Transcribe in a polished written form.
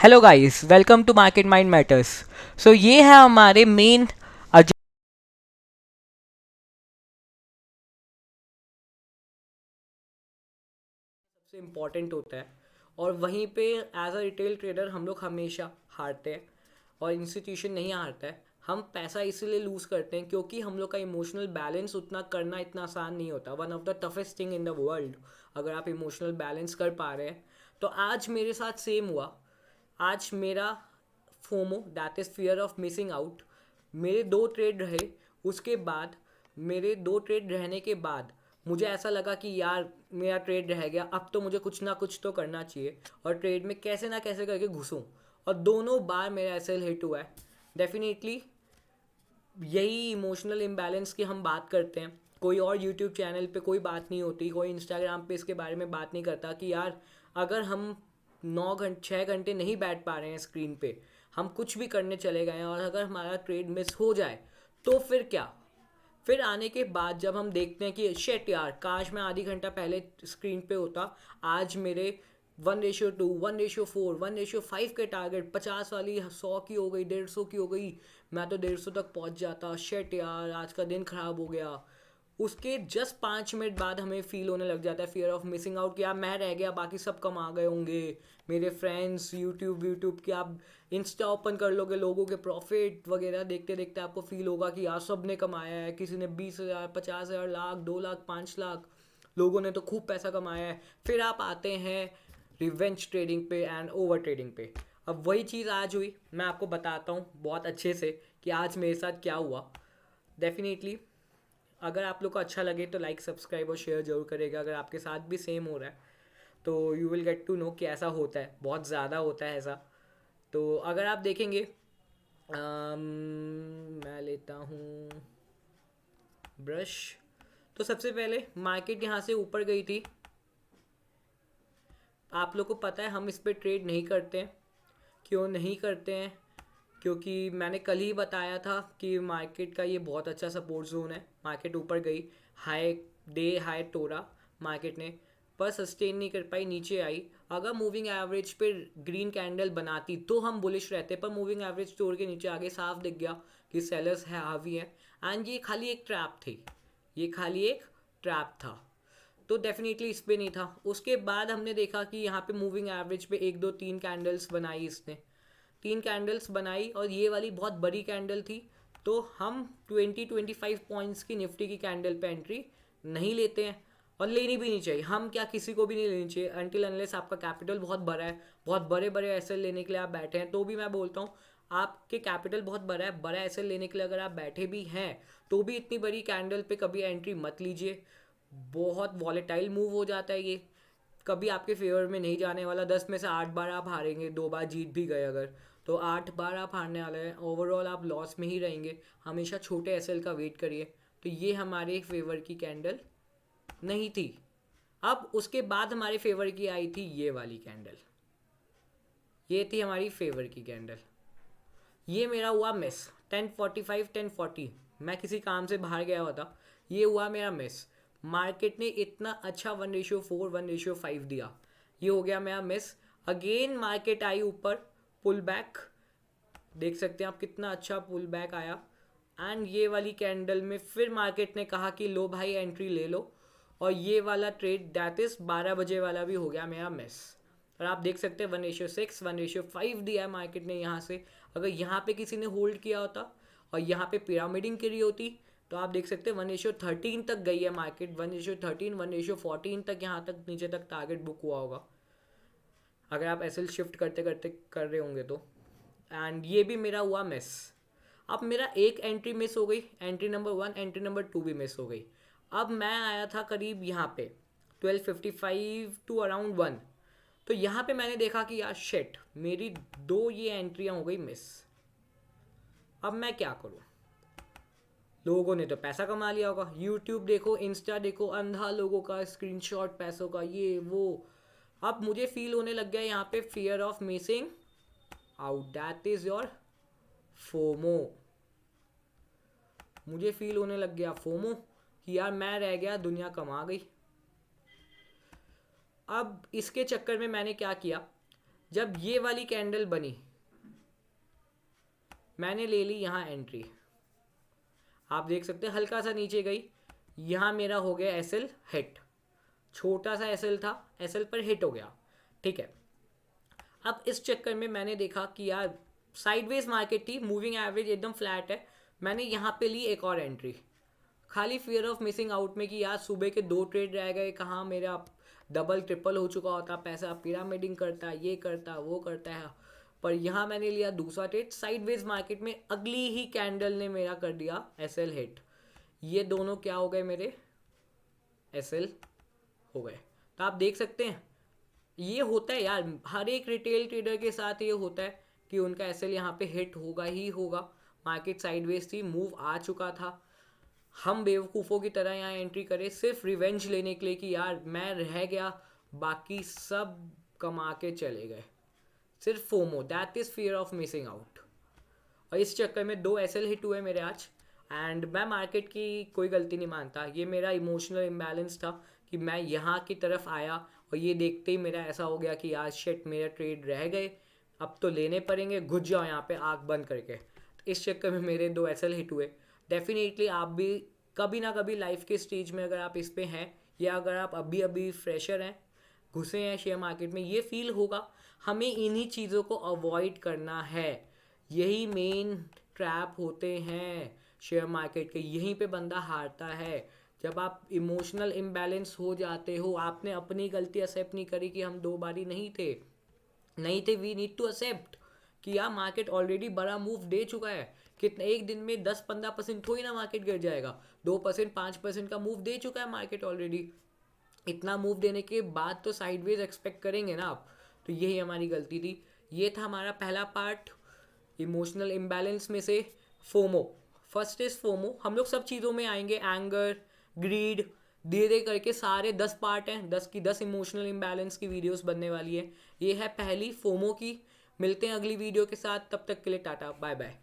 Hello guys, welcome to Market Mind Matters. So ये है हमारे मेन सबसे इम्पॉर्टेंट होता है। और वहीं पे एज अ रिटेल ट्रेडर हम लोग हमेशा हारते हैं और इंस्टीट्यूशन नहीं हारता है। हम पैसा इसीलिए लूज़ करते हैं क्योंकि हम लोग का इमोशनल बैलेंस उतना करना इतना आसान नहीं होता। One of the toughest thing in the world, अगर आप इमोशनल बैलेंस कर पा रहे हैं। तो आज मेरे साथ सेम हुआ। आज मेरा FOMO, that is fear of missing out, मेरे दो ट्रेड रहे। उसके बाद मेरे दो ट्रेड रहने के बाद मुझे ऐसा लगा कि यार मेरा ट्रेड रह गया, अब तो मुझे कुछ ना कुछ तो करना चाहिए और ट्रेड में कैसे ना कैसे करके घुसूं। और दोनों बार मेरा एसएल हिट हुआ है। डेफिनेटली यही इमोशनल इम्बैलेंस की हम बात करते हैं। कोई और यूट्यूब चैनल पे कोई बात नहीं होती, कोई इंस्टाग्राम पे इसके बारे में बात नहीं करता कि यार अगर हम 9 घंटे 6 घंटे नहीं बैठ पा रहे हैं स्क्रीन पे, हम कुछ भी करने चले गए हैं और अगर हमारा ट्रेड मिस हो जाए तो फिर क्या। फिर आने के बाद जब हम देखते हैं कि शेट यार, काश मैं आधी घंटा पहले स्क्रीन पे होता, आज मेरे 1:2, 1:4, 1:5 के टारगेट, 50 वाली 100 की हो गई, 150 की हो गई, मैं तो 150 तक पहुंच जाता। शेट यार, आज का दिन खराब हो गया। उसके जस्ट 5 मिनट बाद हमें फील होने लग जाता है फियर ऑफ मिसिंग आउट कि यार मैं रह गया, बाकी सब कमा गए होंगे, मेरे फ्रेंड्स यूट्यूब की आप इंस्टा ओपन कर लोगे, लोगों के प्रॉफिट वगैरह देखते देखते आपको फील होगा कि यार सब ने कमाया है। किसी ने 20,000, 50,000, लाख, 2 लाख, 5 लाख, लोगों ने तो खूब पैसा कमाया है। फिर आप आते हैं रिवेंज ट्रेडिंग पे एंड ओवर ट्रेडिंग पे। अब वही चीज़ आज हुई, मैं आपको बताता हूँ बहुत अच्छे से कि आज मेरे साथ क्या हुआ। डेफिनेटली अगर आप लोग को अच्छा लगे तो लाइक, सब्सक्राइब और शेयर जरूर करेगा। अगर आपके साथ भी सेम हो रहा है तो you will get to know कि ऐसा होता है, बहुत ज़्यादा होता है ऐसा। तो अगर आप देखेंगे, मैं लेता हूँ ब्रश। तो सबसे पहले मार्केट यहाँ से ऊपर गई थी। आप लोग को पता है हम इस पर ट्रेड नहीं करते हैं। क्यों नहीं करते हैं? क्योंकि मैंने कल ही बताया था कि मार्केट का ये बहुत अच्छा सपोर्ट जोन है। मार्केट ऊपर गई, हाई डे हाई तोड़ा मार्केट ने, पर सस्टेन नहीं कर पाई, नीचे आई। अगर मूविंग एवरेज पे ग्रीन कैंडल बनाती तो हम बुलिश रहते, पर मूविंग एवरेज तोड़ के नीचे आगे साफ दिख गया कि सेलर्स है, हावी है। एंड ये खाली एक ट्रैप थी, ये खाली एक ट्रैप था। तो डेफिनेटली इस पे नहीं था। उसके बाद हमने देखा कि यहाँ पे मूविंग एवरेज पे 1 2 3 कैंडल्स बनाई इसने, 3 कैंडल्स बनाई और ये वाली बहुत बड़ी कैंडल थी। तो हम 20-25 पॉइंट्स की निफ्टी की कैंडल पे एंट्री नहीं लेते हैं और लेनी भी नहीं चाहिए। हम क्या, किसी को भी नहीं लेनी चाहिए अनटिल अनलेस आपका कैपिटल बहुत बड़ा है। बहुत बड़े बड़े एसएल लेने के लिए आप बैठे हैं तो भी मैं बोलता हूँ, आपके कैपिटल बहुत बड़ा है, बड़ा एसएल लेने के लिए अगर आप बैठे भी हैं तो भी इतनी बड़ी कैंडल पे कभी एंट्री मत लीजिए। बहुत वॉलेटाइल मूव हो जाता है ये, कभी आपके फेवर में नहीं जाने वाला। 10 में से 8 बार आप हारेंगे, 2 बार जीत भी गए अगर, तो 8 बार आप हारने वाले हैं। ओवरऑल आप लॉस में ही रहेंगे। हमेशा छोटे एसएल का वेट करिए। तो ये हमारे फेवर की कैंडल नहीं थी। अब उसके बाद हमारे फेवर की आई थी ये वाली कैंडल, ये थी हमारी फेवर की कैंडल। ये मेरा हुआ मिस, 10:45, 10:40, मैं किसी काम से बाहर गया हुआ था, ये हुआ मेरा मिस। मार्केट ने इतना अच्छा 1:4, 1:5 दिया, ये हो गया मेरा मिस। अगेन मार्केट आई ऊपर, पुल बैक, देख सकते हैं आप कितना अच्छा पुल बैक आया। एंड ये वाली कैंडल में फिर मार्केट ने कहा कि लो भाई एंट्री ले लो, और ये वाला ट्रेड दैट इज़ 12 बजे वाला भी हो गया मेरा मिस। और आप देख सकते हैं 1:6, 1:5 दिया है मार्केट ने यहाँ से। अगर यहाँ पे किसी ने होल्ड किया होता और यहाँ पे पिरामिडिंग करी होती तो आप देख सकते हैं 1:13 तक गई है मार्केट, 1:13, 1:14 तक, यहाँ तक नीचे तक टारगेट बुक हुआ होगा अगर आप एसएल शिफ्ट करते करते कर रहे होंगे तो। एंड ये भी मेरा हुआ मिस। अब मेरा एक एंट्री मिस हो गई, एंट्री नंबर 1, एंट्री नंबर 2 भी मिस हो गई। अब मैं आया था करीब यहाँ पे 12:55 टू अराउंड 1। तो यहाँ पे मैंने देखा कि यार शिट, मेरी दो ये एंट्रियाँ हो गई मिस। अब मैं क्या करूँ? लोगों ने तो पैसा कमा लिया होगा, यूट्यूब देखो, इंस्टा देखो, अंधा लोगों का स्क्रीनशॉट पैसों का, ये वो। अब मुझे फील होने लग गया यहाँ पे fear of missing out, that is your FOMO. मुझे फील होने लग गया फोमो कि यार मैं रह गया, दुनिया कमा गई। अब इसके चक्कर में मैंने क्या किया, जब ये वाली कैंडल बनी मैंने ले ली यहाँ एंट्री, आप देख सकते हैं हल्का सा नीचे गई, यहाँ मेरा हो गया एसएल हिट, छोटा सा एसएल था, एसएल पर हिट हो गया, ठीक है। अब इस चक्कर में मैंने देखा कि यार साइडवेज मार्केट थी, मूविंग एवरेज एकदम फ्लैट है, मैंने यहाँ पे ली एक और एंट्री, खाली फियर ऑफ मिसिंग आउट में कि यार सुबह के 2 ट्रेड रह गए, कहाँ मेरा डबल ट्रिपल हो चुका होता पैसा, पिरामिडिंग करता, ये करता वो करता है, पर यहाँ मैंने लिया दूसरा ट्रेड साइडवेज मार्केट में, अगली ही कैंडल ने मेरा कर दिया एसएल हिट, ये दोनों क्या हो गए मेरे एसएल हो गए। तो आप देख सकते हैं ये होता है यार, हर एक रिटेल ट्रेडर के साथ ये होता है कि उनका एसएल यहाँ पे हिट होगा ही होगा। मार्केट साइडवेज थी, मूव आ चुका था, हम बेवकूफ़ों की तरह यहाँ एंट्री करें सिर्फ रिवेंज लेने के लिए कि यार मैं रह गया, बाकी सब कमा के चले गए, सिर्फ FOMO, that is fear of missing out. और इस चक्कर में 2 एसएल हिट हुए मेरे आज, एंड मैं मार्केट की कोई गलती नहीं मानता, ये मेरा इमोशनल इम्बैलेंस था कि मैं यहाँ की तरफ आया और ये देखते ही मेरा ऐसा हो गया कि यार शिट मेरा ट्रेड रह गए, अब तो लेने पड़ेंगे, घुस जाओ यहाँ पे आँख बंद करके। तो इस चक्कर में मेरे 2 एसएल हिट हुए। डेफिनेटली आप भी कभी ना कभी लाइफ के स्टेज में अगर आप इस पे हैं, या अगर आप अभी अभी फ्रेशर हैं, घुसे हैं शेयर मार्केट में, ये फील होगा। हमें इन्हीं चीज़ों को अवॉइड करना है, यही मेन ट्रैप होते हैं शेयर मार्केट के, यहीं पे बंदा हारता है। जब आप इमोशनल इम्बैलेंस हो जाते हो, आपने अपनी गलती एक्सेप्ट नहीं करी कि हम 2 बारी नहीं थे, वी नीड टू एक्सेप्ट कि यार मार्केट ऑलरेडी बड़ा मूव दे चुका है, कितने एक दिन में 10-15% थोड़ी ना मार्केट गिर जाएगा, 2% 5% का मूव दे चुका है मार्केट ऑलरेडी, इतना मूव देने के बाद तो साइडवेज एक्सपेक्ट करेंगे ना आप। तो यही हमारी गलती थी। ये था हमारा पहला पार्ट इमोशनल इम्बैलेंस में से फोमो। फर्स्ट इज फोमो, हम लोग सब चीज़ों में आएंगे, एंगर, ग्रीड, धीरे धीरे करके सारे 10 पार्ट हैं, 10 की 10 इमोशनल इम्बैलेंस की वीडियोस बनने वाली है। ये है पहली फोमो की। मिलते हैं अगली वीडियो के साथ, तब तक के लिए टाटा बाय बाय।